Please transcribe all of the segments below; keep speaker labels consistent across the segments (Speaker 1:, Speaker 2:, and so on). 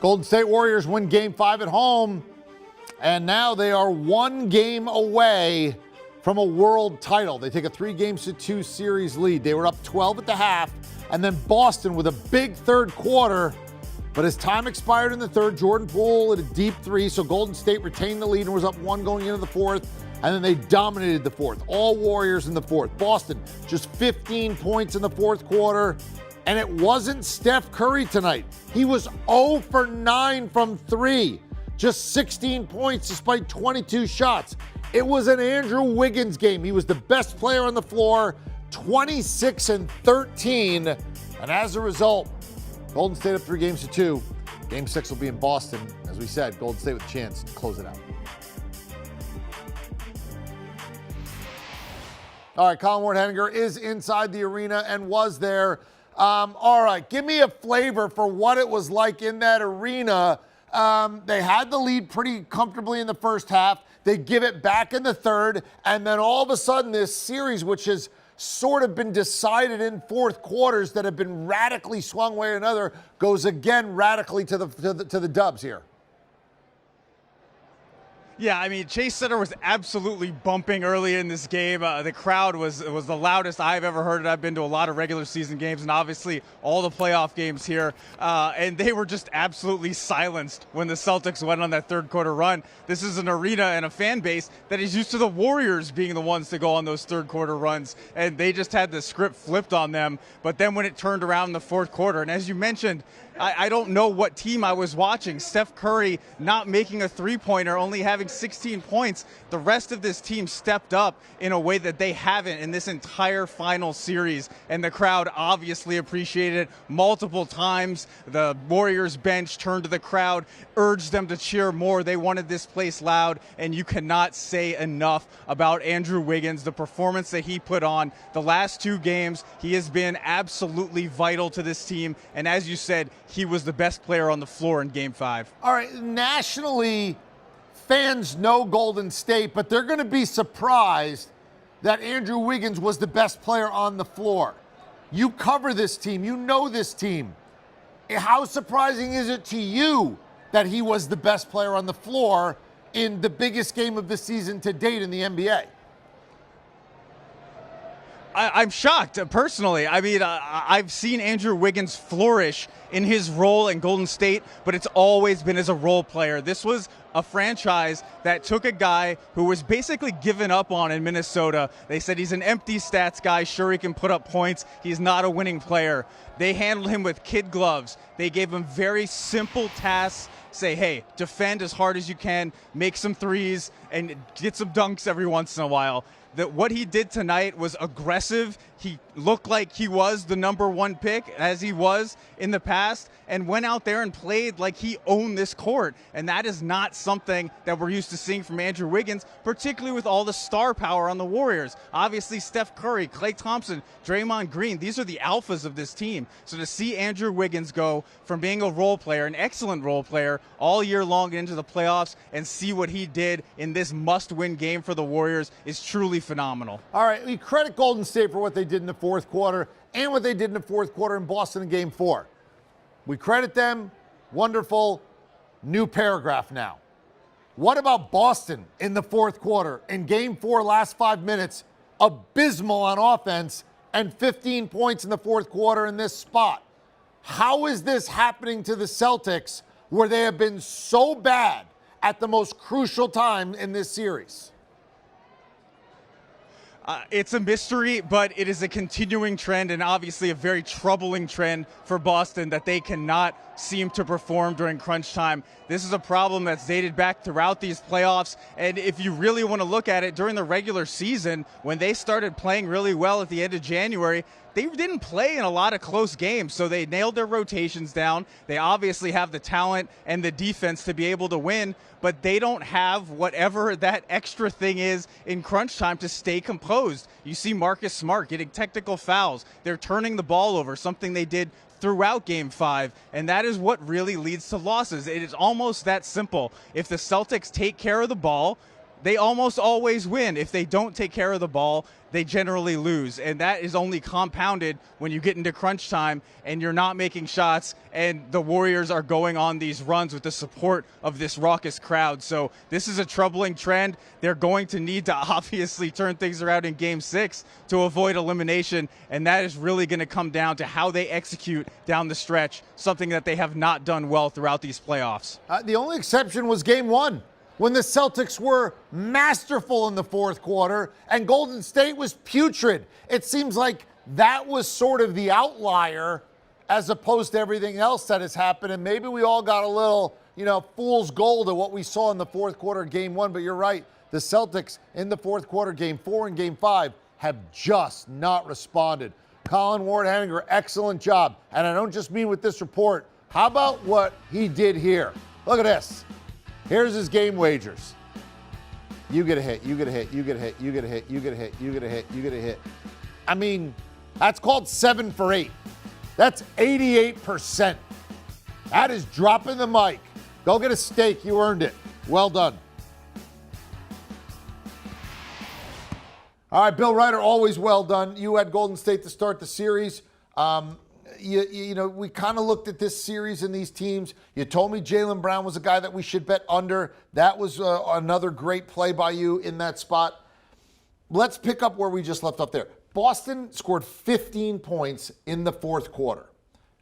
Speaker 1: Golden State Warriors win Game 5 at home, and now they are 1 game away from a world title. They take a 3-2 series lead. They were up 12 at the half, and then Boston with a big third quarter. But as time expired in the third, Jordan Poole at a deep 3, so Golden State retained the lead and was up 1 going into the fourth, and then they dominated the fourth. All Warriors in the fourth. Boston just 15 points in the fourth quarter. And it wasn't Steph Curry tonight. He was 0 for 9 from 3. Just 16 points despite 22 shots. It was an Andrew Wiggins game. He was the best player on the floor, 26 and 13. And as a result, Golden State up 3-2. Game 6 will be in Boston. As we said, Golden State with a chance to close it out. All right, Colin Ward-Henninger is inside the arena and was there. All right, give me a flavor for what it was like in that arena. They had the lead pretty comfortably in the first half. They give it back in the third, and then all of a sudden this series, which has sort of been decided in fourth quarters that have been radically swung way or another, goes again radically to the Dubs here.
Speaker 2: Yeah, I mean, Chase Center was absolutely bumping early in this game. The crowd was the loudest I've ever heard it. I've been to a lot of regular season games and obviously all the playoff games here. And they were just absolutely silenced when the Celtics went on that third quarter run. This is an arena and a fan base that is used to the Warriors being the ones to go on those third quarter runs. And they just had the script flipped on them. But then when it turned around in the fourth quarter, and as you mentioned, I don't know what team I was watching. Steph Curry not making a three-pointer, only having 16 points. The rest of this team stepped up in a way that they haven't in this entire final series. And the crowd obviously appreciated it multiple times. The Warriors bench turned to the crowd, urged them to cheer more. They wanted this place loud. And you cannot say enough about Andrew Wiggins, the performance that he put on the last 2 games. He has been absolutely vital to this team. And as you said, he was the best player on the floor in Game 5.
Speaker 1: All right, nationally, fans know Golden State, but they're going to be surprised that Andrew Wiggins was the best player on the floor. You cover this team. You know this team. How surprising is it to you that he was the best player on the floor in the biggest game of the season to date in the NBA?
Speaker 2: I'm shocked, personally. I mean, I've seen Andrew Wiggins flourish in his role in Golden State, but it's always been as a role player. This was a franchise that took a guy who was basically given up on in Minnesota. They said he's an empty stats guy. Sure, he can put up points. He's not a winning player. They handled him with kid gloves. They gave him very simple tasks. Say, hey, defend as hard as you can, make some threes, and get some dunks every once in a while. That what he did tonight was aggressive. He looked like he was the number 1 pick, as he was in the past, and went out there and played like he owned this court. And that is not something that we're used to seeing from Andrew Wiggins, particularly with all the star power on the Warriors. Obviously, Steph Curry, Klay Thompson, Draymond Green, these are the alphas of this team. So to see Andrew Wiggins go from being a role player, an excellent role player, all year long into the playoffs, and see what he did in this must-win game for the Warriors is truly phenomenal.
Speaker 1: All right, we credit Golden State for what they did in the fourth quarter and what they did in the fourth quarter in Boston in Game 4. We credit them. Wonderful. New paragraph now. What about Boston in the fourth quarter? In Game 4, last 5 minutes, abysmal on offense and 15 points in the fourth quarter in this spot. How is this happening to the Celtics where they have been so bad at the most crucial time in this series?
Speaker 2: It's a mystery, but it is a continuing trend and obviously a very troubling trend for Boston that they cannot seem to perform during crunch time. This is a problem that's dated back throughout these playoffs, and if you really want to look at it during the regular season, when they started playing really well at the end of January, they didn't play in a lot of close games, so they nailed their rotations down. They obviously have the talent and the defense to be able to win, but they don't have whatever that extra thing is in crunch time to stay composed. You see Marcus Smart getting technical fouls. They're turning the ball over, something they did throughout Game 5, and that is what really leads to losses. It is almost that simple. If the Celtics take care of the ball, they almost always win. If they don't take care of the ball, they generally lose. And that is only compounded when you get into crunch time and you're not making shots, and the Warriors are going on these runs with the support of this raucous crowd. So this is a troubling trend. They're going to need to obviously turn things around in Game 6 to avoid elimination, and that is really going to come down to how they execute down the stretch, something that they have not done well throughout these playoffs.
Speaker 1: The only exception was Game 1, when the Celtics were masterful in the fourth quarter and Golden State was putrid. It seems like that was sort of the outlier as opposed to everything else that has happened. And maybe we all got a little, fool's gold at what we saw in the fourth quarter of Game 1. But you're right. The Celtics in the fourth quarter, Game 4 and Game 5, have just not responded. Colin, Ward-Henninger, excellent job. And I don't just mean with this report. How about what he did here? Look at this. Here's his game wagers. You get a hit, you get a hit, you get a hit, you get a hit, you get a hit, you get a hit, you get a hit. I mean, that's called 7 for 8. That's 88%. That is dropping the mic. Go get a steak. You earned it. Well done. All right, Bill Reiter, always well done. You had Golden State to start the series. We kind of looked at this series and these teams. You told me Jaylen Brown was a guy that we should bet under. That was another great play by you in that spot. Let's pick up where we just left off there. Boston scored 15 points in the fourth quarter.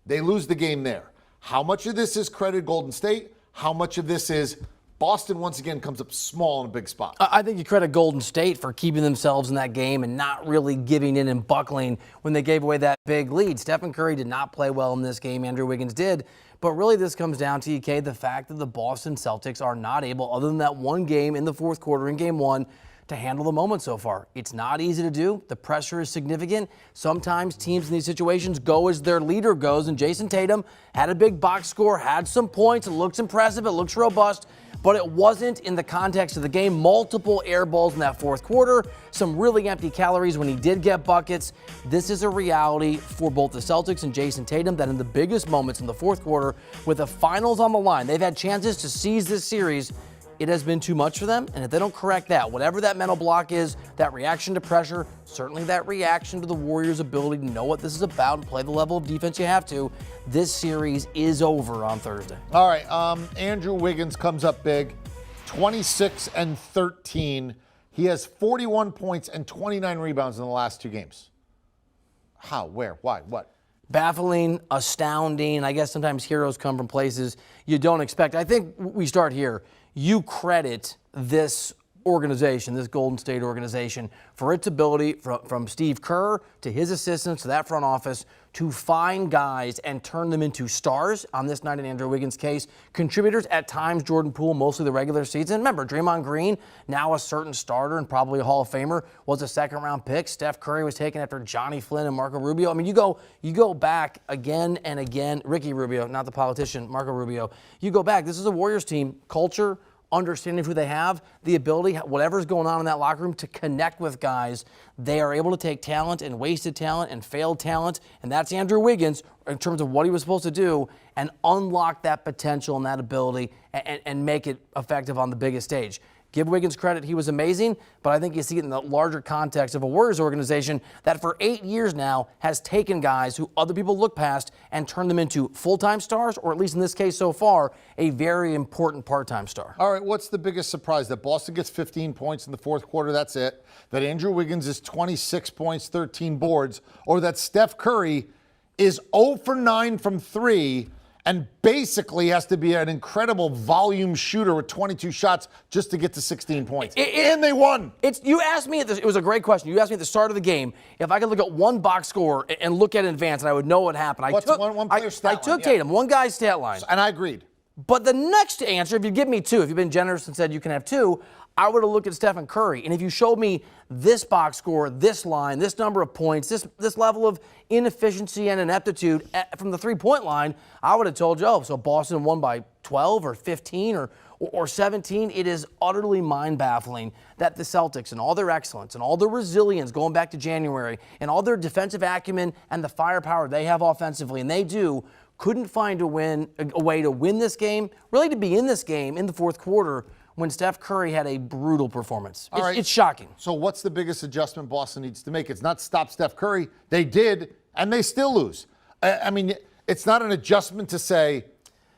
Speaker 1: They lose the game there. How much of this is credit Golden State? How much of this is Boston once again comes up small in a big spot?
Speaker 3: I think you credit Golden State for keeping themselves in that game and not really giving in and buckling when they gave away that big lead. Stephen Curry did not play well in this game. Andrew Wiggins did. But really this comes down to, EK, the fact that the Boston Celtics are not able, other than that one game in the fourth quarter in Game 1, to handle the moment so far. It's not easy to do. The pressure is significant. Sometimes teams in these situations go as their leader goes, and Jason Tatum had a big box score, had some points. It looks impressive. It looks robust. But it wasn't in the context of the game. Multiple air balls in that fourth quarter. Some really empty calories when he did get buckets. This is a reality for both the Celtics and Jason Tatum that in the biggest moments in the fourth quarter, with the finals on the line, they've had chances to seize this series. It has been too much for them, and if they don't correct that, whatever that mental block is, that reaction to pressure, certainly that reaction to the Warriors' ability to know what this is about and play the level of defense you have to, this series is over on Thursday.
Speaker 1: All right, Andrew Wiggins comes up big, 26 and 13. He has 41 points and 29 rebounds in the last 2 games. How, where, why, what?
Speaker 3: Baffling, astounding. I guess sometimes heroes come from places you don't expect. I think we start here. You credit this organization, this Golden State organization, for its ability from Steve Kerr to his assistants to that front office to find guys and turn them into stars. On this night in Andrew Wiggins' case, contributors at times, Jordan Poole, mostly the regular season. Remember, Draymond Green, now a certain starter and probably a Hall of Famer, was a second-round pick. Steph Curry was taken after Johnny Flynn and Marco Rubio. I mean, you go back again and again. Ricky Rubio, not the politician, Marco Rubio. You go back. This is a Warriors team, culture, understanding who they have, the ability, whatever's going on in that locker room, to connect with guys. They are able to take talent and wasted talent and failed talent, and that's Andrew Wiggins in terms of what he was supposed to do, and unlock that potential and that ability and make it effective on the biggest stage. Give Wiggins credit, he was amazing, but I think you see it in the larger context of a Warriors organization that for 8 years now has taken guys who other people look past and turned them into full-time stars, or at least in this case so far, a very important part-time star.
Speaker 1: All right, what's the biggest surprise? That Boston gets 15 points in the fourth quarter, that's it. That Andrew Wiggins is 26 points, 13 boards, or that Steph Curry is 0 for 9 from 3 and basically has to be an incredible volume shooter with 22 shots just to get to 16 points. And they won.
Speaker 3: You asked me, it was a great question. You asked me at the start of the game if I could look at one box score and look at it in advance and I would know what happened.
Speaker 1: One player's stat line?
Speaker 3: I took Tatum, one guy's stat line.
Speaker 1: And I agreed.
Speaker 3: But the next answer, if you give me 2, if you've been generous and said you can have 2, I would have looked at Stephen Curry. And if you showed me this box score, this line, this number of points, this level of inefficiency and ineptitude from the three-point line, I would have told you, so Boston won by 12 or 15 or 17. It is utterly mind-baffling that the Celtics and all their excellence and all their resilience going back to January and all their defensive acumen and the firepower they have offensively, and they couldn't find a way to win this game, really to be in this game in the fourth quarter when Steph Curry had a brutal performance.
Speaker 1: All right.
Speaker 3: It's shocking.
Speaker 1: So what's the biggest adjustment Boston needs to make? It's not stop Steph Curry. They did, and they still lose. I mean, it's not an adjustment to say,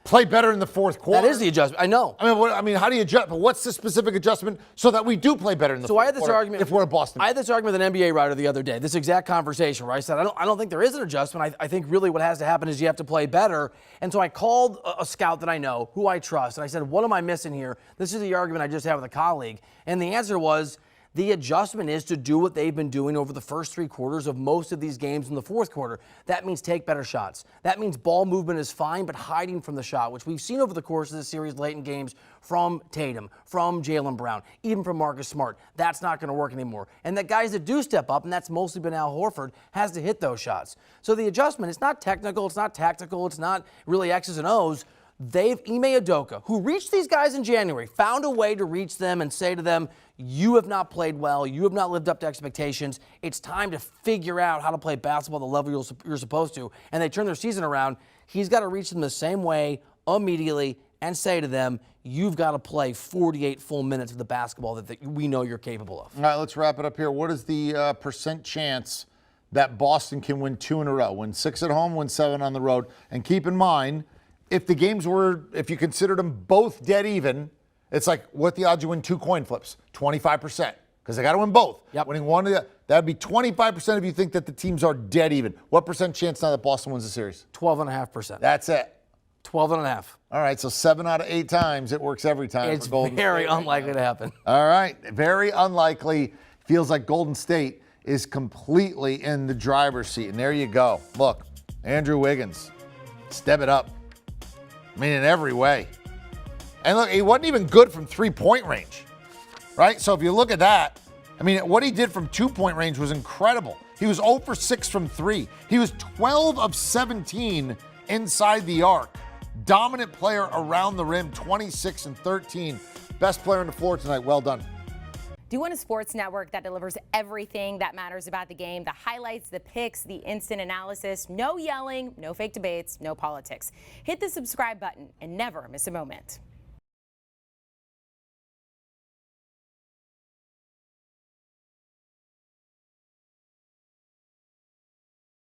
Speaker 1: play better in the fourth quarter.
Speaker 3: That is the adjustment. I know.
Speaker 1: I mean, how do you adjust? But what's the specific adjustment so that we do play better in the fourth quarter if we're a Boston?
Speaker 3: I had this argument with an NBA writer the other day, this exact conversation where I said, I don't think there is an adjustment. I think really what has to happen is you have to play better. And so I called a scout that I know, who I trust, and I said, what am I missing here? This is the argument I just had with a colleague. And the answer was, the adjustment is to do what they've been doing over the first 3 quarters of most of these games in the fourth quarter. That means take better shots. That means ball movement is fine, but hiding from the shot, which we've seen over the course of this series late in games from Tatum, from Jaylen Brown, even from Marcus Smart. That's not going to work anymore. And the guys that do step up, and that's mostly been Al Horford, has to hit those shots. So the adjustment, it's not technical, it's not tactical, it's not really X's and O's. Ime Udoka, who reached these guys in January, found a way to reach them and say to them, you have not played well, you have not lived up to expectations, it's time to figure out how to play basketball at the level you're supposed to, and they turn their season around. He's got to reach them the same way immediately and say to them, you've got to play 48 full minutes of the basketball that we know you're capable of.
Speaker 1: All right, let's wrap it up here. What is the percent chance that Boston can win 2 in a row, win 6 at home, win 7 on the road? And keep in mind, if the games were, if you considered them both dead even, it's like, what the odds you win 2 coin flips? 25%, because they got to win both.
Speaker 3: Yep.
Speaker 1: Winning one of the, that would be 25% if you think that the teams are dead even. What percent chance now that Boston wins the series?
Speaker 3: 12.5%.
Speaker 1: That's it.
Speaker 3: 12.5.
Speaker 1: All right, so 7 out of 8 times, it works every time.
Speaker 3: It's
Speaker 1: for Golden
Speaker 3: very
Speaker 1: State
Speaker 3: unlikely to happen.
Speaker 1: All right, very unlikely. Feels like Golden State is completely in the driver's seat. And there you go. Look, Andrew Wiggins, step it up. I mean, in every way. And look, he wasn't even good from 3-point range, right? So if you look at that, I mean, what he did from 2-point range was incredible. He was 0 for 6 from 3. He was 12 of 17 inside the arc. Dominant player around the rim, 26 and 13. Best player on the floor tonight. Well done.
Speaker 4: Do you want a sports network that delivers everything that matters about the game? The highlights, the picks, the instant analysis. No yelling, no fake debates, no politics. Hit the subscribe button and never miss a moment.